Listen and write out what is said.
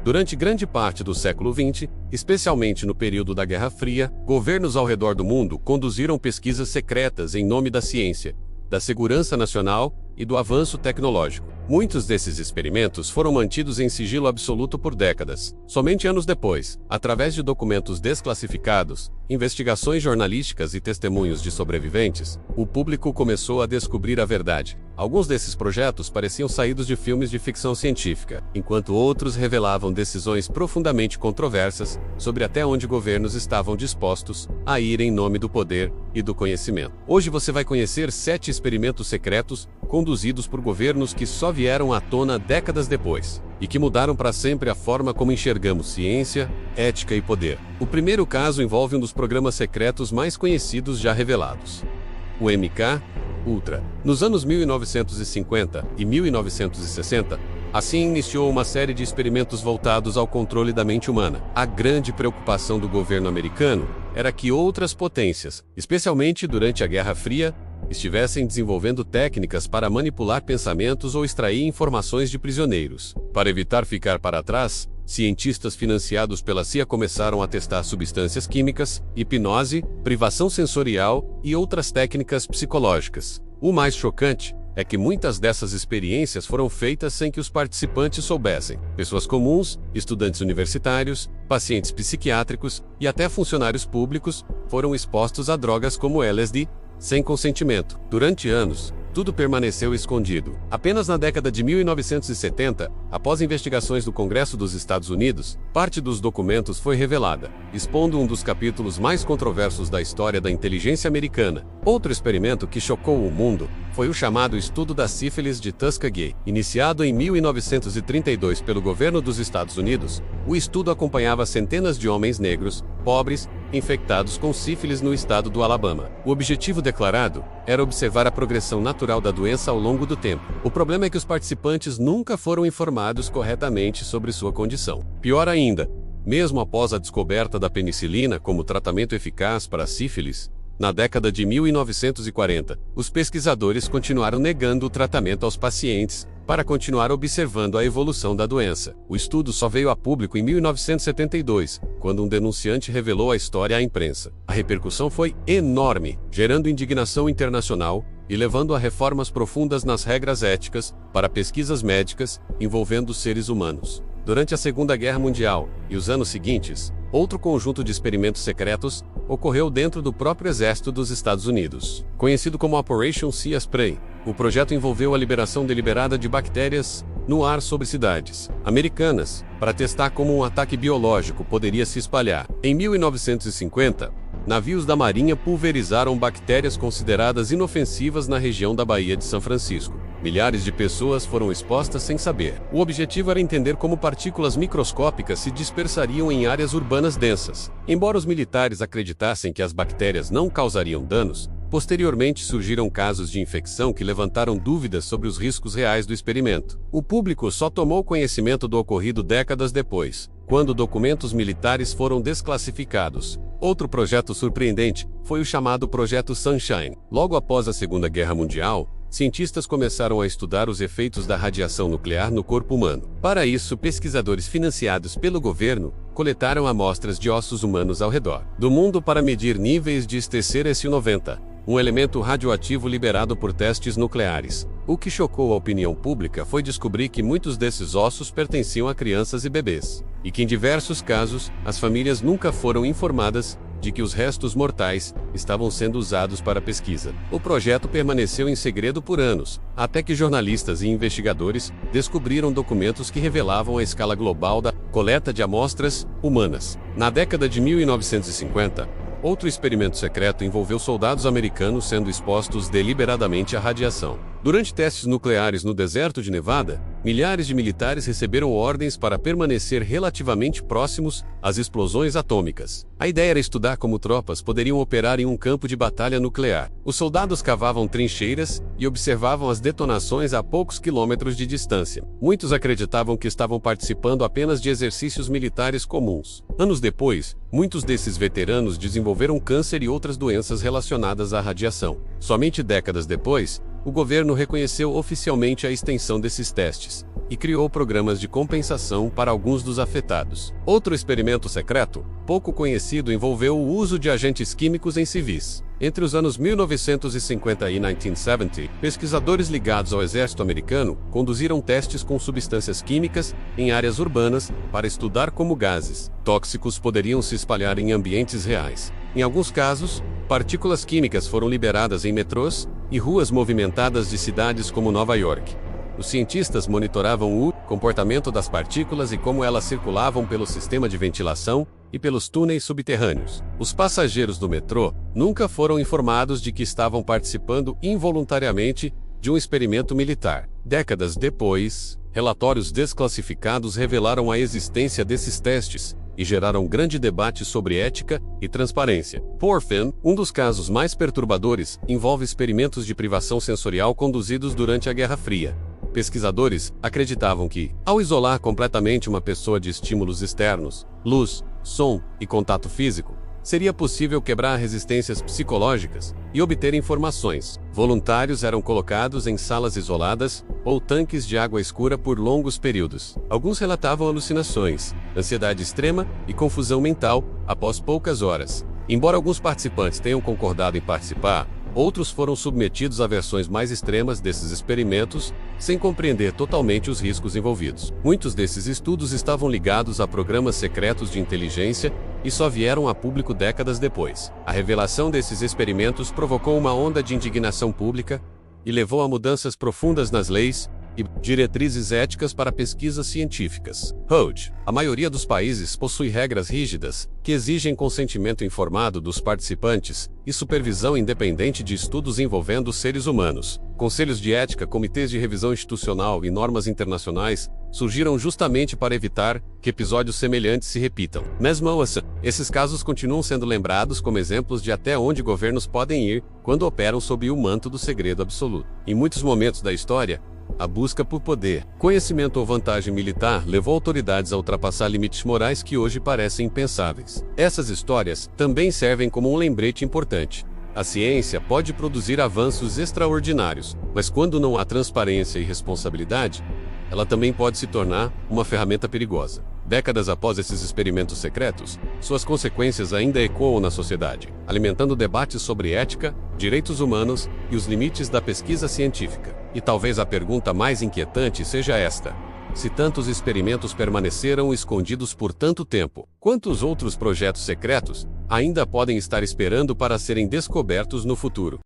Durante grande parte do século XX, especialmente no período da Guerra Fria, governos ao redor do mundo conduziram pesquisas secretas em nome da ciência, da segurança nacional e do avanço tecnológico. Muitos desses experimentos foram mantidos em sigilo absoluto por décadas. Somente anos depois, através de documentos desclassificados, investigações jornalísticas e testemunhos de sobreviventes, o público começou a descobrir a verdade. Alguns desses projetos pareciam saídos de filmes de ficção científica, enquanto outros revelavam decisões profundamente controversas sobre até onde governos estavam dispostos a ir em nome do poder e do conhecimento. Hoje você vai conhecer 7 experimentos secretos conduzidos por governos que só vieram à tona décadas depois, e que mudaram para sempre a forma como enxergamos ciência, ética e poder. O primeiro caso envolve um dos programas secretos mais conhecidos já revelados: o MK Ultra. Nos anos 1950 e 1960, assim iniciou uma série de experimentos voltados ao controle da mente humana. A grande preocupação do governo americano era que outras potências, especialmente durante a Guerra Fria, estivessem desenvolvendo técnicas para manipular pensamentos ou extrair informações de prisioneiros. Para evitar ficar para trás, cientistas financiados pela CIA começaram a testar substâncias químicas, hipnose, privação sensorial e outras técnicas psicológicas. O mais chocante é que muitas dessas experiências foram feitas sem que os participantes soubessem. Pessoas comuns, estudantes universitários, pacientes psiquiátricos e até funcionários públicos foram expostos a drogas como LSD, sem consentimento. Durante anos, tudo permaneceu escondido. Apenas na década de 1970, após investigações do Congresso dos Estados Unidos, parte dos documentos foi revelada, expondo um dos capítulos mais controversos da história da inteligência americana. Outro experimento que chocou o mundo foi o chamado Estudo da Sífilis de Tuskegee. Iniciado em 1932 pelo governo dos Estados Unidos, o estudo acompanhava centenas de homens negros, pobres, infectados com sífilis no estado do Alabama. O objetivo declarado era observar a progressão natural da doença ao longo do tempo. O problema é que os participantes nunca foram informados corretamente sobre sua condição. Pior ainda, mesmo após a descoberta da penicilina como tratamento eficaz para a sífilis, na década de 1940, os pesquisadores continuaram negando o tratamento aos pacientes para continuar observando a evolução da doença. O estudo só veio a público em 1972, quando um denunciante revelou a história à imprensa. A repercussão foi enorme, gerando indignação internacional e levando a reformas profundas nas regras éticas para pesquisas médicas envolvendo seres humanos. Durante a Segunda Guerra Mundial e os anos seguintes, outro conjunto de experimentos secretos ocorreu dentro do próprio exército dos Estados Unidos. Conhecido como Operation Sea Spray, o projeto envolveu a liberação deliberada de bactérias no ar sobre cidades americanas, para testar como um ataque biológico poderia se espalhar. Em 1950, navios da Marinha pulverizaram bactérias consideradas inofensivas na região da Baía de São Francisco. Milhares de pessoas foram expostas sem saber. O objetivo era entender como partículas microscópicas se dispersariam em áreas urbanas densas. Embora os militares acreditassem que as bactérias não causariam danos, posteriormente surgiram casos de infecção que levantaram dúvidas sobre os riscos reais do experimento. O público só tomou conhecimento do ocorrido décadas depois, quando documentos militares foram desclassificados. Outro projeto surpreendente foi o chamado Projeto Sunshine. Logo após a Segunda Guerra Mundial, cientistas começaram a estudar os efeitos da radiação nuclear no corpo humano. Para isso, pesquisadores financiados pelo governo coletaram amostras de ossos humanos ao redor do mundo para medir níveis de Strontium-90, um elemento radioativo liberado por testes nucleares. O que chocou a opinião pública foi descobrir que muitos desses ossos pertenciam a crianças e bebês, e que em diversos casos, as famílias nunca foram informadas de que os restos mortais estavam sendo usados para pesquisa. O projeto permaneceu em segredo por anos, até que jornalistas e investigadores descobriram documentos que revelavam a escala global da coleta de amostras humanas. Na década de 1950, outro experimento secreto envolveu soldados americanos sendo expostos deliberadamente à radiação. Durante testes nucleares no deserto de Nevada, milhares de militares receberam ordens para permanecer relativamente próximos às explosões atômicas. A ideia era estudar como tropas poderiam operar em um campo de batalha nuclear. Os soldados cavavam trincheiras e observavam as detonações a poucos quilômetros de distância. Muitos acreditavam que estavam participando apenas de exercícios militares comuns. Anos depois, muitos desses veteranos desenvolveram câncer e outras doenças relacionadas à radiação. Somente décadas depois, o governo reconheceu oficialmente a extensão desses testes, e criou programas de compensação para alguns dos afetados. Outro experimento secreto, pouco conhecido, envolveu o uso de agentes químicos em civis. Entre os anos 1950 e 1970, pesquisadores ligados ao exército americano conduziram testes com substâncias químicas em áreas urbanas para estudar como gases tóxicos poderiam se espalhar em ambientes reais. Em alguns casos, partículas químicas foram liberadas em metrôs e ruas movimentadas de cidades como Nova York. Os cientistas monitoravam o comportamento das partículas e como elas circulavam pelo sistema de ventilação e pelos túneis subterrâneos. Os passageiros do metrô nunca foram informados de que estavam participando involuntariamente de um experimento militar. Décadas depois, relatórios desclassificados revelaram a existência desses testes e geraram grande debate sobre ética e transparência. Por fim, um dos casos mais perturbadores envolve experimentos de privação sensorial conduzidos durante a Guerra Fria. Pesquisadores acreditavam que, ao isolar completamente uma pessoa de estímulos externos, luz, som e contato físico, seria possível quebrar resistências psicológicas e obter informações. Voluntários eram colocados em salas isoladas ou tanques de água escura por longos períodos. Alguns relatavam alucinações, ansiedade extrema e confusão mental após poucas horas. Embora alguns participantes tenham concordado em participar, outros foram submetidos a versões mais extremas desses experimentos, sem compreender totalmente os riscos envolvidos. Muitos desses estudos estavam ligados a programas secretos de inteligência e só vieram a público décadas depois. A revelação desses experimentos provocou uma onda de indignação pública e levou a mudanças profundas nas leis e diretrizes éticas para pesquisas científicas. Hoje, a maioria dos países possui regras rígidas que exigem consentimento informado dos participantes e supervisão independente de estudos envolvendo seres humanos. Conselhos de ética, comitês de revisão institucional e normas internacionais surgiram justamente para evitar que episódios semelhantes se repitam. Mesmo assim, esses casos continuam sendo lembrados como exemplos de até onde governos podem ir quando operam sob o manto do segredo absoluto. Em muitos momentos da história, a busca por poder, conhecimento ou vantagem militar levou autoridades a ultrapassar limites morais que hoje parecem impensáveis. Essas histórias também servem como um lembrete importante. A ciência pode produzir avanços extraordinários, mas quando não há transparência e responsabilidade, ela também pode se tornar uma ferramenta perigosa. Décadas após esses experimentos secretos, suas consequências ainda ecoam na sociedade, alimentando debates sobre ética, direitos humanos e os limites da pesquisa científica. E talvez a pergunta mais inquietante seja esta: se tantos experimentos permaneceram escondidos por tanto tempo, quantos outros projetos secretos ainda podem estar esperando para serem descobertos no futuro?